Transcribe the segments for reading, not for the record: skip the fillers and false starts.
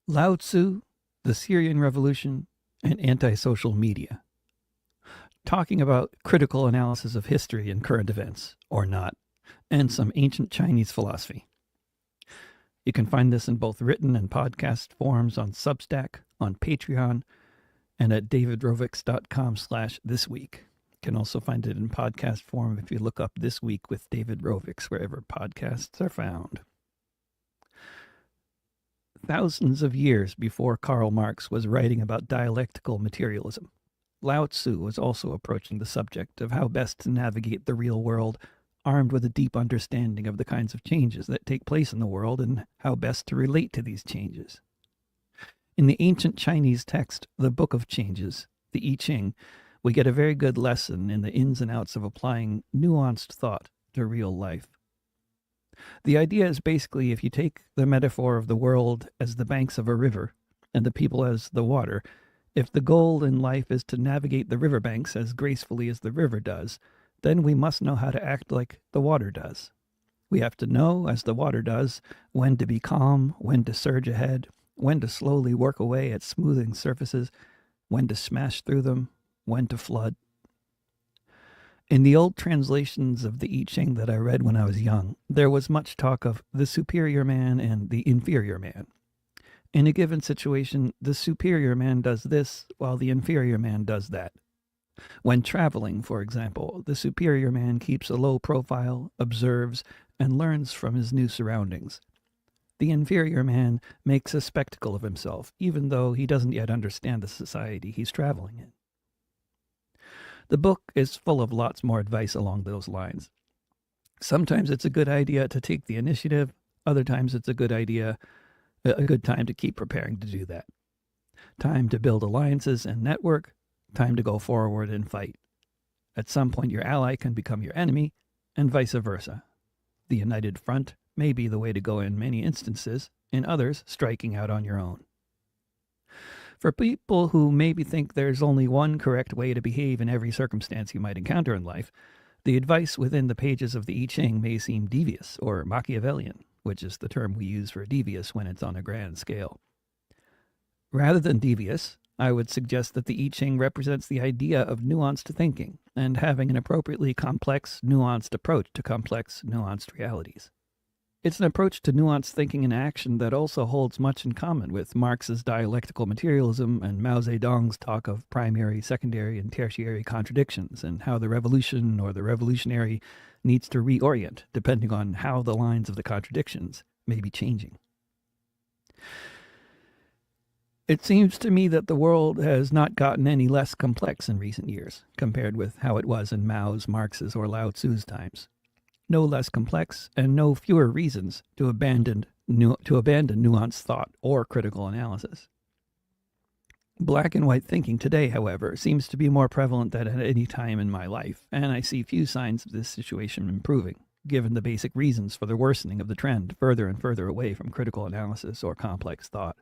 Lao Tzu, the Syrian Revolution, and anti-social media. Talking about critical analysis of history and current events, or not, and some ancient Chinese philosophy. You can find this in both written and podcast forms on Substack, on Patreon, and at davidrovics.com/thisweek. You can also find it in podcast form if you look up This Week with David Rovics wherever podcasts are found. Thousands of years before Karl Marx was writing about dialectical materialism, Lao Tzu was also approaching the subject of how best to navigate the real world, armed with a deep understanding of the kinds of changes that take place in the world and how best to relate to these changes. In the ancient Chinese text, the Book of Changes, the I Ching, we get a very good lesson in the ins and outs of applying nuanced thought to real life. The idea is basically if you take the metaphor of the world as the banks of a river and the people as the water, if the goal in life is to navigate the riverbanks as gracefully as the river does, then we must know how to act like the water does. We have to know, as the water does, when to be calm, when to surge ahead, when to slowly work away at smoothing surfaces, when to smash through them, when to flood. In the old translations of the I Ching that I read when I was young, there was much talk of the superior man and the inferior man. In a given situation, the superior man does this while the inferior man does that. When traveling, for example, the superior man keeps a low profile, observes, and learns from his new surroundings. The inferior man makes a spectacle of himself, even though he doesn't yet understand the society he's traveling in. The book is full of lots more advice along those lines. Sometimes it's a good idea to take the initiative. Other times it's a good time to keep preparing to do that. Time to build alliances and network. Time to go forward and fight. At some point your ally can become your enemy, and vice versa. The united front may be the way to go in many instances, in others, striking out on your own. For people who maybe think there's only one correct way to behave in every circumstance you might encounter in life, the advice within the pages of the I Ching may seem devious or Machiavellian, which is the term we use for devious when it's on a grand scale. Rather than devious, I would suggest that the I Ching represents the idea of nuanced thinking and having an appropriately complex, nuanced approach to complex, nuanced realities. It's an approach to nuanced thinking and action that also holds much in common with Marx's dialectical materialism and Mao Zedong's talk of primary, secondary, and tertiary contradictions and how the revolution or the revolutionary needs to reorient depending on how the lines of the contradictions may be changing. It seems to me that the world has not gotten any less complex in recent years compared with how it was in Mao's, Marx's, or Lao Tzu's times. No less complex and no fewer reasons to abandon nuanced thought or critical analysis. Black and white thinking today, however, seems to be more prevalent than at any time in my life, and I see few signs of this situation improving, given the basic reasons for the worsening of the trend further and further away from critical analysis or complex thought.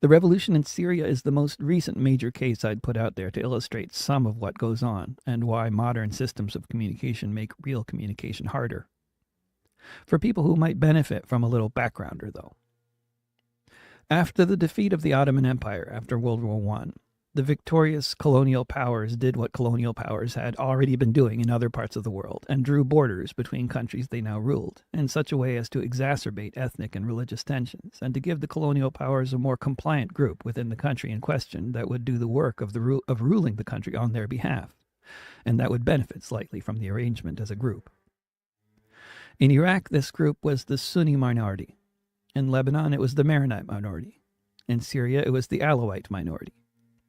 The revolution in Syria is the most recent major case I'd put out there to illustrate some of what goes on and why modern systems of communication make real communication harder. For people who might benefit from a little backgrounder, though. After the defeat of the Ottoman Empire after World War I, the victorious colonial powers did what colonial powers had already been doing in other parts of the world and drew borders between countries they now ruled in such a way as to exacerbate ethnic and religious tensions and to give the colonial powers a more compliant group within the country in question that would do the work of ruling the country on their behalf, and that would benefit slightly from the arrangement as a group. In Iraq, this group was the Sunni minority. In Lebanon, it was the Maronite minority. In Syria, it was the Alawite minority.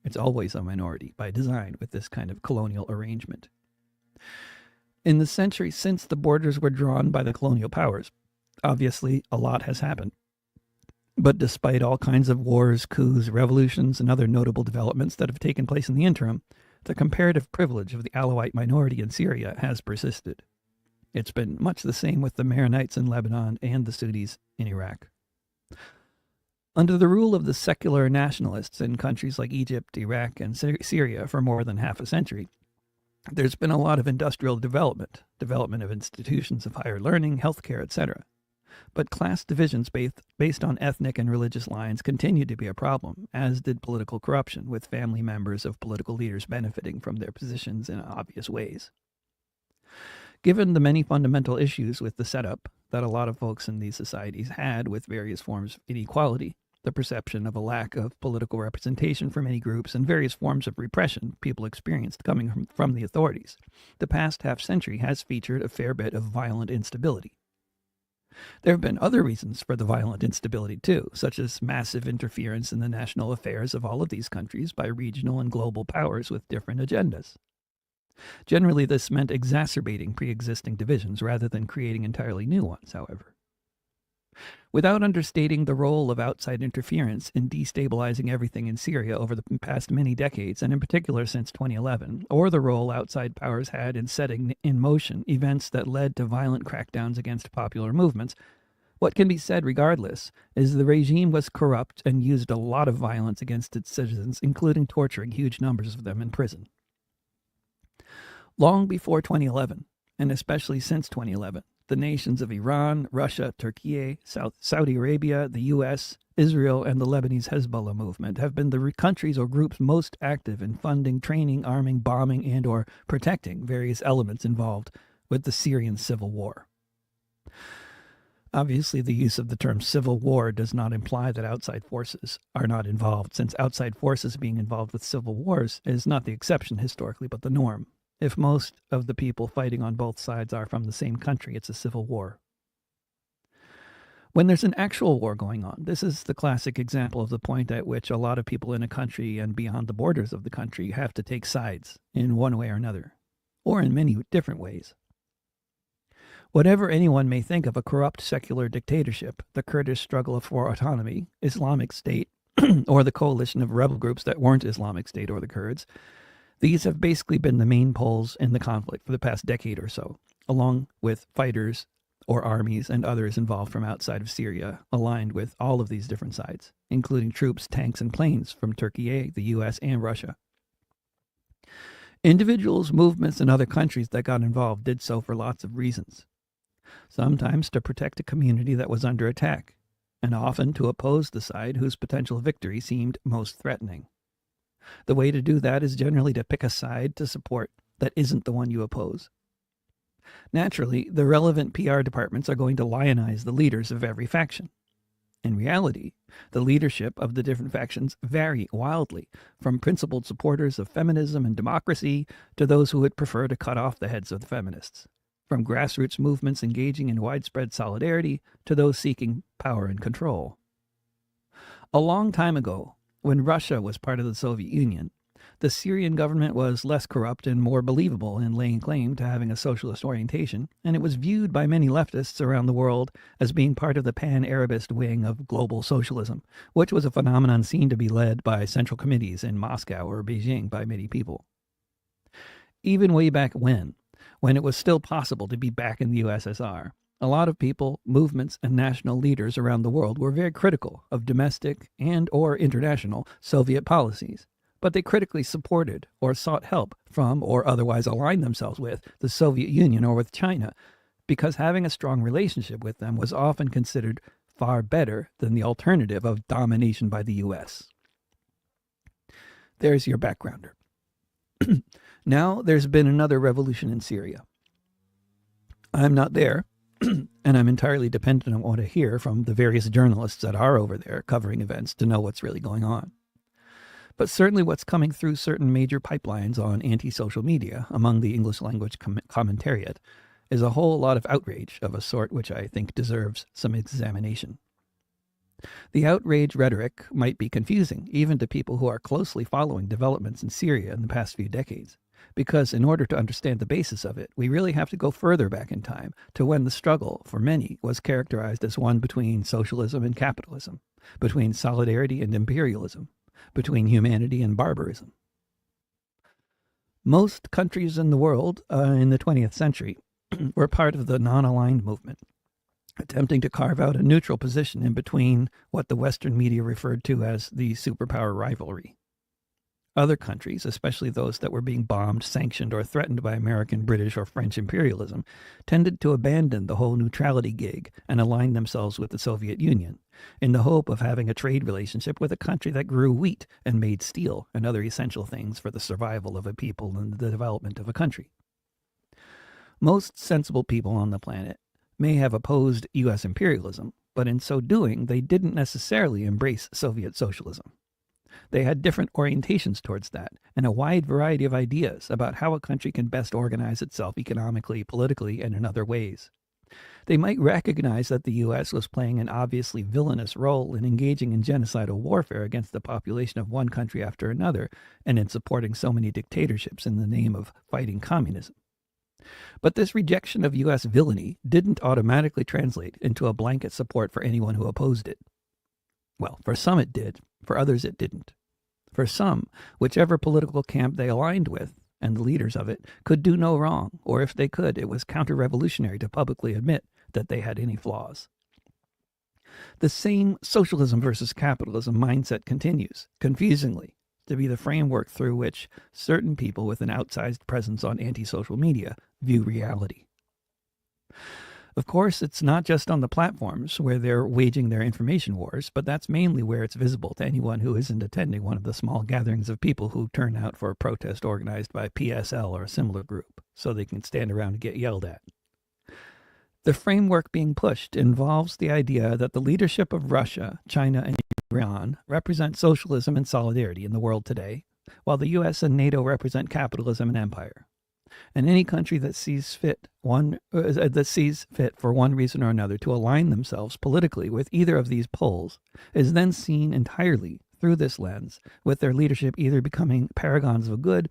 It's always a minority by design with this kind of colonial arrangement. In the century since the borders were drawn by the colonial powers, obviously a lot has happened. But despite all kinds of wars, coups, revolutions, and other notable developments that have taken place in the interim, the comparative privilege of the Alawite minority in Syria has persisted. It's been much the same with the Maronites in Lebanon and the Sunnis in Iraq. Under the rule of the secular nationalists in countries like Egypt, Iraq, and Syria for more than half a century, there's been a lot of industrial development of institutions of higher learning, healthcare, etc. But class divisions based on ethnic and religious lines continued to be a problem, as did political corruption, with family members of political leaders benefiting from their positions in obvious ways. Given the many fundamental issues with the setup that a lot of folks in these societies had with various forms of inequality, the perception of a lack of political representation for many groups, and various forms of repression people experienced coming from the authorities, the past half-century has featured a fair bit of violent instability. There have been other reasons for the violent instability too, such as massive interference in the national affairs of all of these countries by regional and global powers with different agendas. Generally, this meant exacerbating pre-existing divisions rather than creating entirely new ones, however. Without understating the role of outside interference in destabilizing everything in Syria over the past many decades, and in particular since 2011, or the role outside powers had in setting in motion events that led to violent crackdowns against popular movements, what can be said regardless is the regime was corrupt and used a lot of violence against its citizens, including torturing huge numbers of them in prison. Long before 2011, and especially since 2011, the nations of Iran, Russia, Turkey, Saudi Arabia, the U.S., Israel, and the Lebanese Hezbollah movement have been the countries or groups most active in funding, training, arming, bombing, and or protecting various elements involved with the Syrian civil war. Obviously, the use of the term civil war does not imply that outside forces are not involved, since outside forces being involved with civil wars is not the exception historically, but the norm. If most of the people fighting on both sides are from the same country, it's a civil war. When there's an actual war going on, this is the classic example of the point at which a lot of people in a country and beyond the borders of the country have to take sides in one way or another, or in many different ways. Whatever anyone may think of a corrupt secular dictatorship, the Kurdish struggle for autonomy, Islamic State, or the coalition of rebel groups that weren't Islamic State or the Kurds, these have basically been the main poles in the conflict for the past decade or so, along with fighters or armies and others involved from outside of Syria, aligned with all of these different sides, including troops, tanks, and planes from Turkey, the US, and Russia. Individuals, movements, and other countries that got involved did so for lots of reasons. Sometimes to protect a community that was under attack, and often to oppose the side whose potential victory seemed most threatening. The way to do that is generally to pick a side to support that isn't the one you oppose. Naturally, the relevant PR departments are going to lionize the leaders of every faction. In reality, the leadership of the different factions vary wildly, from principled supporters of feminism and democracy to those who would prefer to cut off the heads of the feminists, from grassroots movements engaging in widespread solidarity to those seeking power and control. A long time ago, when Russia was part of the Soviet Union, the Syrian government was less corrupt and more believable in laying claim to having a socialist orientation, and it was viewed by many leftists around the world as being part of the pan-Arabist wing of global socialism, which was a phenomenon seen to be led by central committees in Moscow or Beijing by many people. Even way back when it was still possible to be back in the USSR, a lot of people, movements, and national leaders around the world were very critical of domestic and or international Soviet policies, but they critically supported or sought help from or otherwise aligned themselves with the Soviet Union or with China, because having a strong relationship with them was often considered far better than the alternative of domination by the US. There's your backgrounder. Now there's been another revolution in Syria. I'm not there, and I'm entirely dependent on what I hear from the various journalists that are over there covering events to know what's really going on. But certainly what's coming through certain major pipelines on anti-social media among the English language commentariat is a whole lot of outrage of a sort which I think deserves some examination. The outrage rhetoric might be confusing, even to people who are closely following developments in Syria in the past few decades, because in order to understand the basis of it, we really have to go further back in time to when the struggle, for many, was characterized as one between socialism and capitalism, between solidarity and imperialism, between humanity and barbarism. Most countries in the world in the 20th century were part of the non-aligned movement, attempting to carve out a neutral position in between what the Western media referred to as the superpower rivalry. Other countries, especially those that were being bombed, sanctioned, or threatened by American, British, or French imperialism, tended to abandon the whole neutrality gig and align themselves with the Soviet Union, in the hope of having a trade relationship with a country that grew wheat and made steel and other essential things for the survival of a people and the development of a country. Most sensible people on the planet may have opposed U.S. imperialism, but in so doing, they didn't necessarily embrace Soviet socialism. They had different orientations towards that, and a wide variety of ideas about how a country can best organize itself economically, politically, and in other ways. They might recognize that the U.S. was playing an obviously villainous role in engaging in genocidal warfare against the population of one country after another, and in supporting so many dictatorships in the name of fighting communism. But this rejection of U.S. villainy didn't automatically translate into a blanket support for anyone who opposed it. Well, for some it did, for others it didn't. For some, whichever political camp they aligned with, and the leaders of it, could do no wrong, or if they could, it was counter-revolutionary to publicly admit that they had any flaws. The same socialism versus capitalism mindset continues, confusingly, to be the framework through which certain people with an outsized presence on anti-social media view reality. Of course, it's not just on the platforms where they're waging their information wars, but that's mainly where it's visible to anyone who isn't attending one of the small gatherings of people who turn out for a protest organized by PSL or a similar group, so they can stand around and get yelled at. The framework being pushed involves the idea that the leadership of Russia, China, and Iran represent socialism and solidarity in the world today, while the US and NATO represent capitalism and empire. And any country that sees fit for one reason or another to align themselves politically with either of these poles is then seen entirely through this lens, with their leadership either becoming paragons of good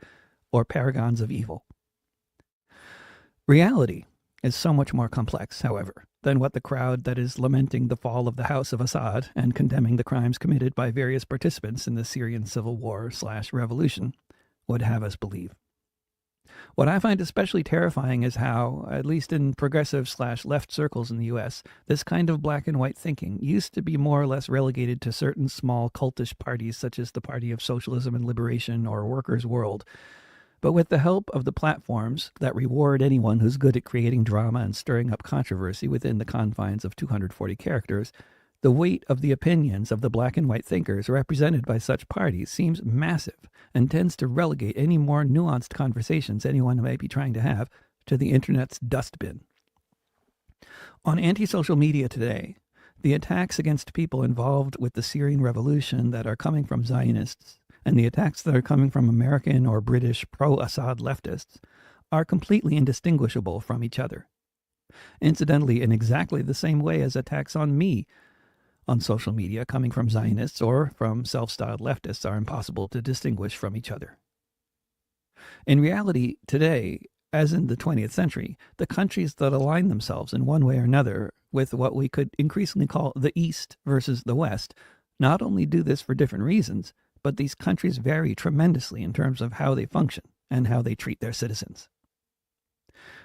or paragons of evil. Reality is so much more complex, however, than what the crowd that is lamenting the fall of the House of Assad and condemning the crimes committed by various participants in the Syrian civil war/revolution would have us believe. What I find especially terrifying is how, at least in progressive/left circles in the US, this kind of black and white thinking used to be more or less relegated to certain small cultish parties such as the Party of Socialism and Liberation or Workers' World. But with the help of the platforms that reward anyone who's good at creating drama and stirring up controversy within the confines of 240 characters, the weight of the opinions of the black and white thinkers represented by such parties seems massive and tends to relegate any more nuanced conversations anyone might be trying to have to the internet's dustbin. On anti-social media today, the attacks against people involved with the Syrian revolution that are coming from Zionists and the attacks that are coming from American or British pro-Assad leftists are completely indistinguishable from each other. Incidentally, in exactly the same way as attacks on me on social media coming from Zionists or from self-styled leftists are impossible to distinguish from each other. In reality, today, as in the 20th century, the countries that align themselves in one way or another with what we could increasingly call the East versus the West not only do this for different reasons, but these countries vary tremendously in terms of how they function and how they treat their citizens.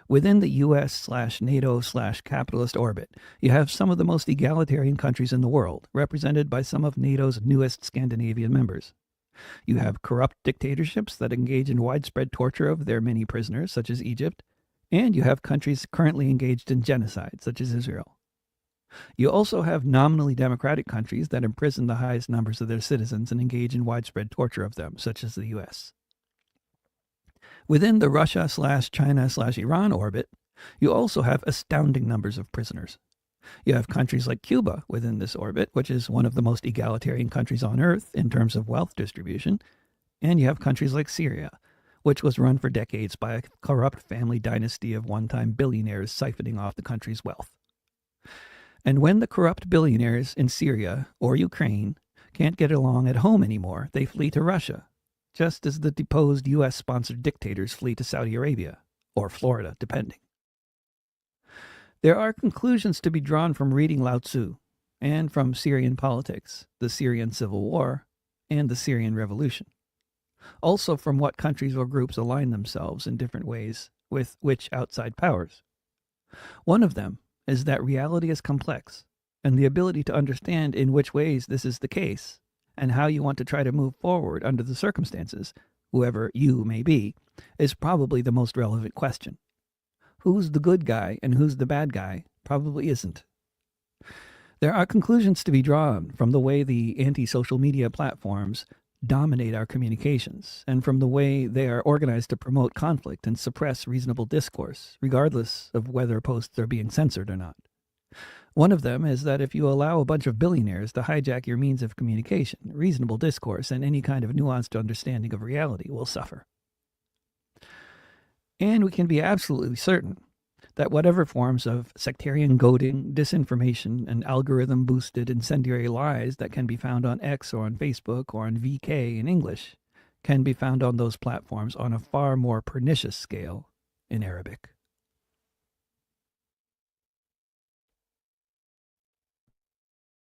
Within the US/NATO/capitalist orbit, you have some of the most egalitarian countries in the world, represented by some of NATO's newest Scandinavian members. You have corrupt dictatorships that engage in widespread torture of their many prisoners, such as Egypt, and you have countries currently engaged in genocide, such as Israel. You also have nominally democratic countries that imprison the highest numbers of their citizens and engage in widespread torture of them, such as the US. Within the Russia/China/Iran orbit, you also have astounding numbers of prisoners. You have countries like Cuba within this orbit, which is one of the most egalitarian countries on earth in terms of wealth distribution, and you have countries like Syria, which was run for decades by a corrupt family dynasty of one-time billionaires siphoning off the country's wealth. And when the corrupt billionaires in Syria or Ukraine can't get along at home anymore, they flee to Russia, just as the deposed US-sponsored dictators flee to Saudi Arabia, or Florida, depending. There are conclusions to be drawn from reading Lao Tzu, and from Syrian politics, the Syrian civil war, and the Syrian revolution. Also from what countries or groups align themselves in different ways with which outside powers. One of them is that reality is complex, and the ability to understand in which ways this is the case and how you want to try to move forward under the circumstances, whoever you may be, is probably the most relevant question. Who's the good guy and who's the bad guy probably isn't. There are conclusions to be drawn from the way the anti-social media platforms dominate our communications, and from the way they are organized to promote conflict and suppress reasonable discourse, regardless of whether posts are being censored or not. One of them is that if you allow a bunch of billionaires to hijack your means of communication, reasonable discourse and any kind of nuanced understanding of reality will suffer. And we can be absolutely certain that whatever forms of sectarian goading, disinformation, and algorithm-boosted incendiary lies that can be found on X or on Facebook or on VK in English can be found on those platforms on a far more pernicious scale in Arabic.